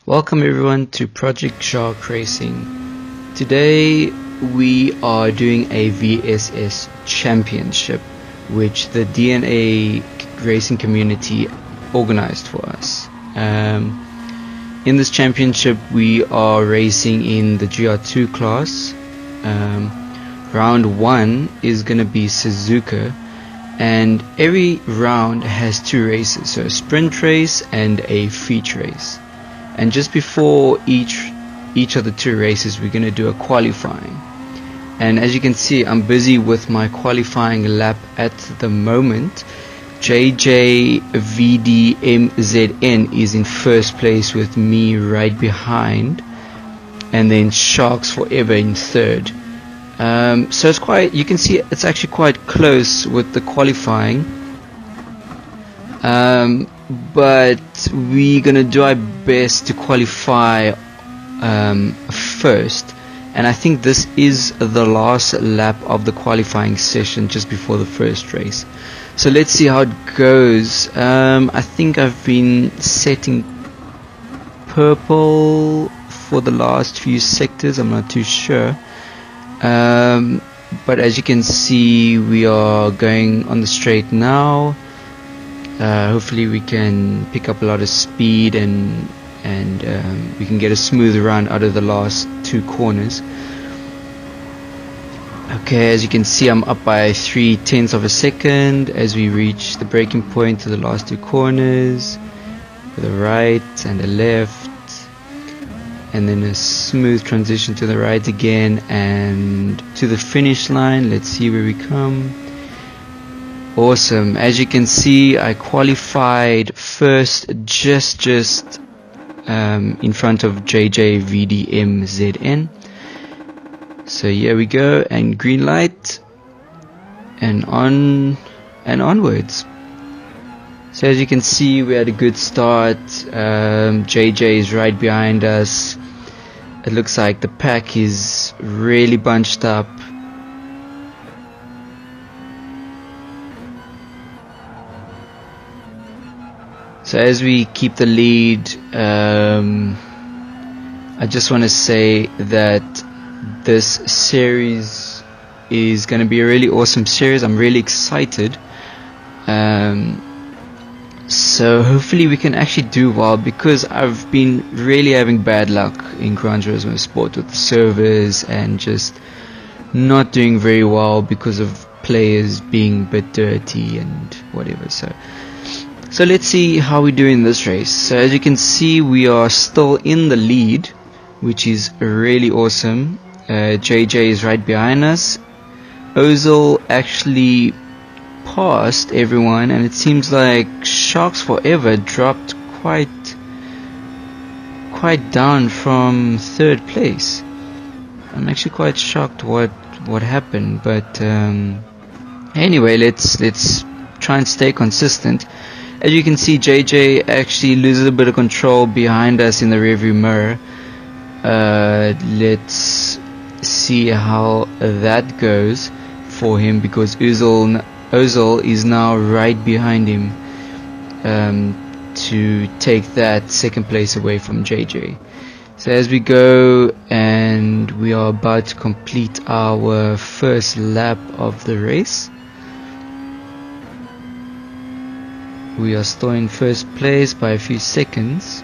Welcome everyone to Project Shark Racing. Today we are doing a VSS championship which the DNA racing community organized for us. In this championship we are racing in the GR.2 class. Round 1 is going to be Suzuka, and every round has 2 races, so a sprint race and a feature race. And just before each of the 2 races we're going to do a qualifying. And as you can see, I'm busy with my qualifying lap at the moment. JJVDMZN is in first place with me right behind, and then Sharks Forever in third. So it's quite, you can see it's actually quite close with the qualifying, but we're gonna do our best to qualify first, and I think this is the last lap of the qualifying session just before the first race. So let's see how it goes. I think I've been setting purple for the last few sectors, I'm not too sure. But as you can see, we are going on the straight now. Hopefully we can pick up a lot of speed and we can get a smooth run out of the last 2 corners. Okay, as you can see, I'm up by 0.3 of a second as we reach the breaking point to the last 2 corners, to the right and the left, and then a smooth transition to the right again and to the finish line. Let's see where we come. Awesome. As you can see, I qualified first, just in front of JJVDMZN. So here we go, and green light, and on and onwards. So as you can see, we had a good start. JJ is right behind us. It looks like the pack is really bunched up. So as we keep the lead, I just want to say that this series is going to be a really awesome series. I'm really excited. So hopefully we can actually do well, because I've been really having bad luck in Gran Turismo Sport with the servers and just not doing very well because of players being a bit dirty and whatever. So let's see how we do in this race. So as you can see, we are still in the lead, which is really awesome. JJ is right behind us. Ozil actually passed everyone, and it seems like Sharks Forever dropped quite down from 3rd place. I'm actually quite shocked what happened, but anyway, let's try and stay consistent. As you can see, JJ actually loses a bit of control behind us in the rearview mirror. Let's see how that goes for him, because Ozil is now right behind him to take that 2nd place away from JJ. So as we go, and we are about to complete our first lap of the race. We are still in first place by a few seconds.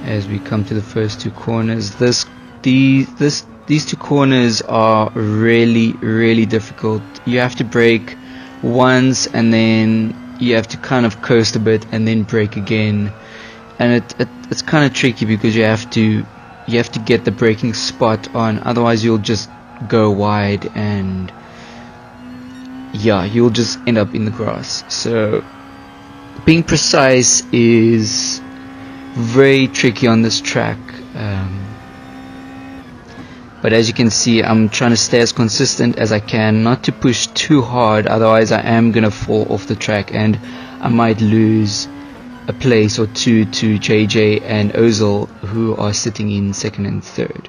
As we come to the first 2 corners, these 2 corners are really difficult. You have to brake once, and then you have to kind of coast a bit and then brake again, and it's kind of tricky because you have to get the braking spot on, otherwise you'll just go wide and yeah, you'll just end up in the grass. So being precise is very tricky on this track, but as you can see, I'm trying to stay as consistent as I can, not to push too hard, otherwise I am gonna fall off the track and I might lose a place or 2 to JJ and Ozil, who are sitting in 2nd and 3rd.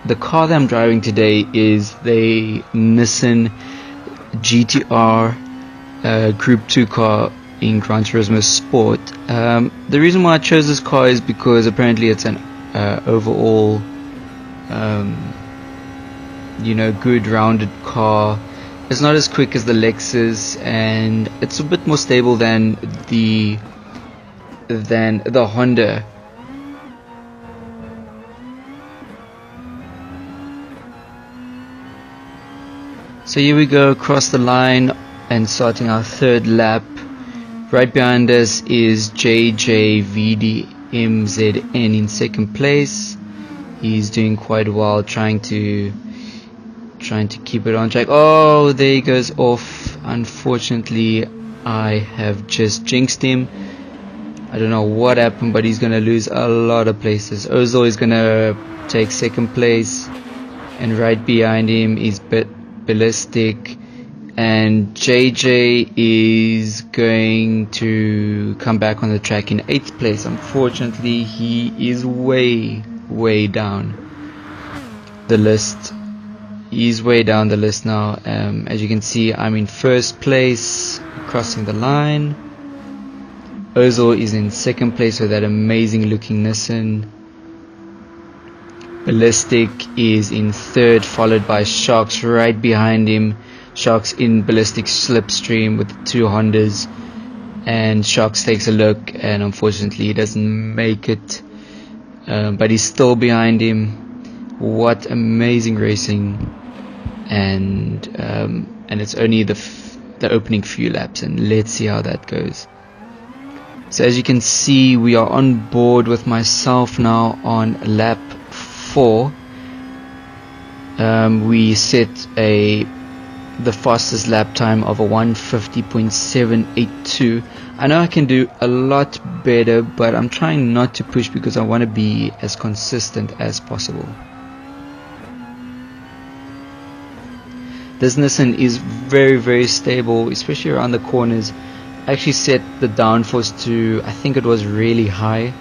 The car that I'm driving today is the Nissan GTR Group 2 car in Gran Turismo Sport. The reason why I chose this car is because apparently it's an overall good rounded car. It's not as quick as the Lexus, and it's a bit more stable than the Honda. So here we go across the line and starting our third lap. Right behind us is JJVDMZN in second place. He's doing quite well, trying to keep it on track. Oh, there he goes off. Unfortunately, I have just jinxed him. I don't know what happened, but he's gonna lose a lot of places. Ozil is gonna take second place, and right behind him is Ballistic, and JJ is going to come back on the track in 8th place. Unfortunately, he is way down the list. He's way down the list now. As you can see, I'm in 1st place, crossing the line. Ozil is in 2nd place with that amazing looking Nissan. Ballistic is in 3rd, followed by Sharks right behind him. Sharks in Ballistic slipstream with the 2 Hondas, and Sharks takes a look and unfortunately he doesn't make it, but he's still behind him. What amazing racing, and it's only the opening few laps, and let's see how that goes. So as you can see, we are on board with myself now on lap 4. We set the fastest lap time of a 1:50.782. I know I can do a lot better, but I'm trying not to push because I want to be as consistent as possible. This Nissan is very stable, especially around the corners. I actually set the downforce to, I think it was really high.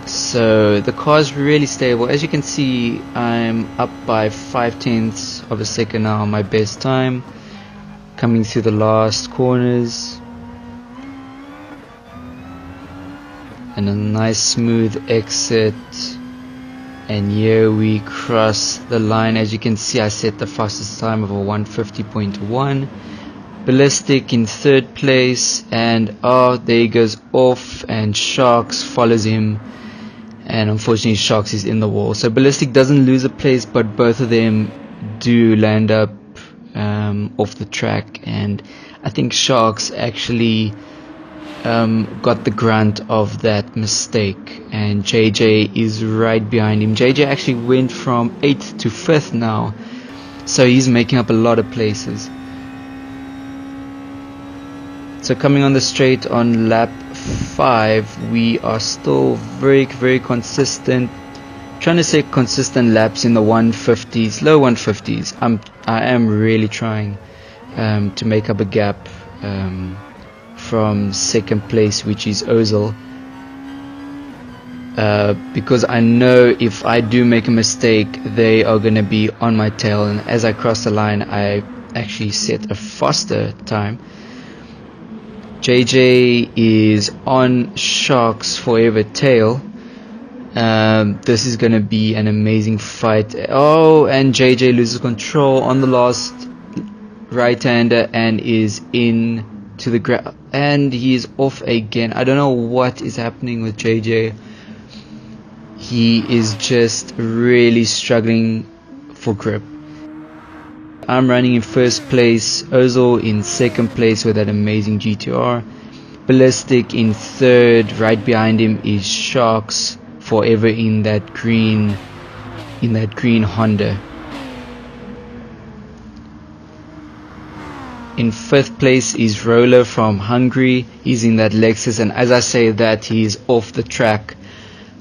So the car is really stable. As you can see, I'm up by 0.5 of a second now on my best time, coming through the last corners, and a nice smooth exit, and here we cross the line. As you can see, I set the fastest time of a 1:50.1. Ballistic in 3rd place, and there he goes off, and Sharks follows him, and unfortunately Sharks is in the wall. So Ballistic doesn't lose a place, but both of them do land up off the track, and I think Sharks actually got the grunt of that mistake, and JJ is right behind him. JJ actually went from 8th to 5th now, so he's making up a lot of places. So coming on the straight on lap 5, we are still very consistent, trying to say consistent laps in the 150s, low 150s. I am really trying to make up a gap from 2nd place, which is Ozil, because I know if I do make a mistake, they are going to be on my tail, and as I cross the line, I actually set a faster time. JJ is on Sharks forever tail. This is going to be an amazing fight. And JJ loses control on the last right-hander and is in to the ground, and he is off again. I don't know what is happening with JJ. He is just really struggling for grip. I'm running in 1st place, Ozil in 2nd place with that amazing GTR, Ballistic in 3rd, right behind him is Sharks forever in that green Honda. In 5th place is Roller from Hungary. He's in that Lexus, and as I say that, he's off the track.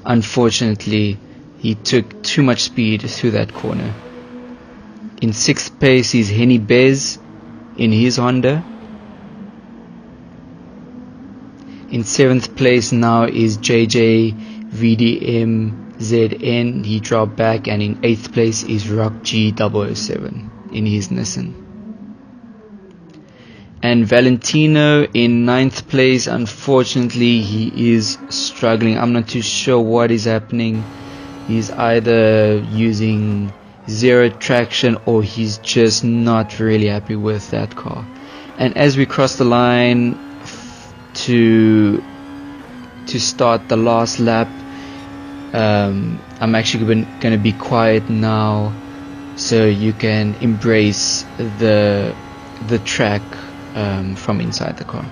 Unfortunately, he took too much speed through that corner. In 6th place is Henny Bez in his Honda. In 7th place now is JJ VDM ZN, he dropped back, and in 8th place is Rock G.007 in his Nissan. And Valentino in 9th place, unfortunately he is struggling. I'm not too sure what is happening. He's either using zero traction or he's just not really happy with that car. And as we cross the line to start the last lap, I'm actually going to be quiet now so you can embrace the track from inside the car.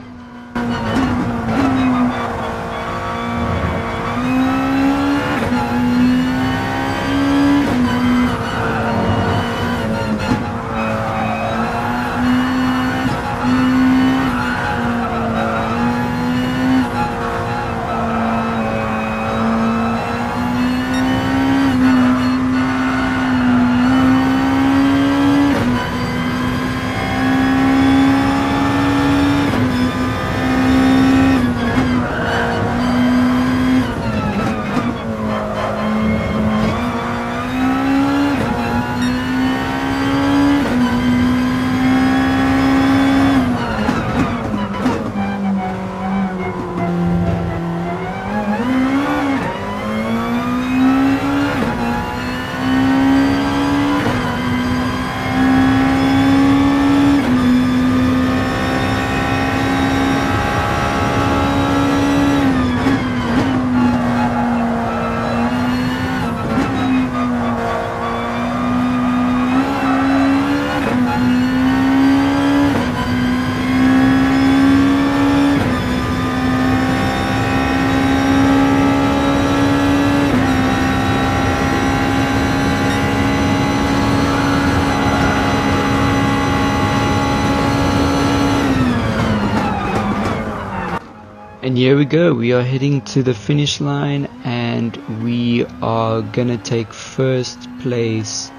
And here we go, we are heading to the finish line, and we are gonna take first place,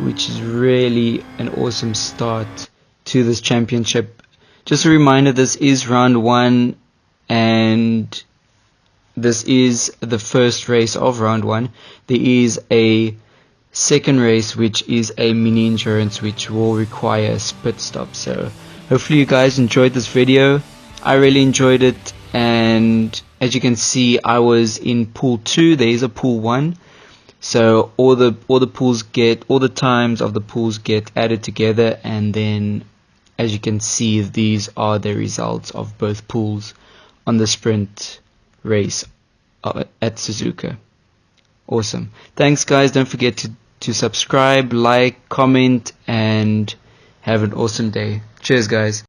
which is really an awesome start to this championship. Just a reminder, this is round 1 and this is the first race of round 1. There is a second race which is a mini endurance which will require a pit stop. So hopefully you guys enjoyed this video. I really enjoyed it, and as you can see, I was in pool 2. There is a pool 1, so all the pools get, all the times of the pools get added together, and then as you can see, these are the results of both pools on the sprint race at Suzuka. Awesome. Thanks guys, don't forget to subscribe, like, comment, and have an awesome day. Cheers guys.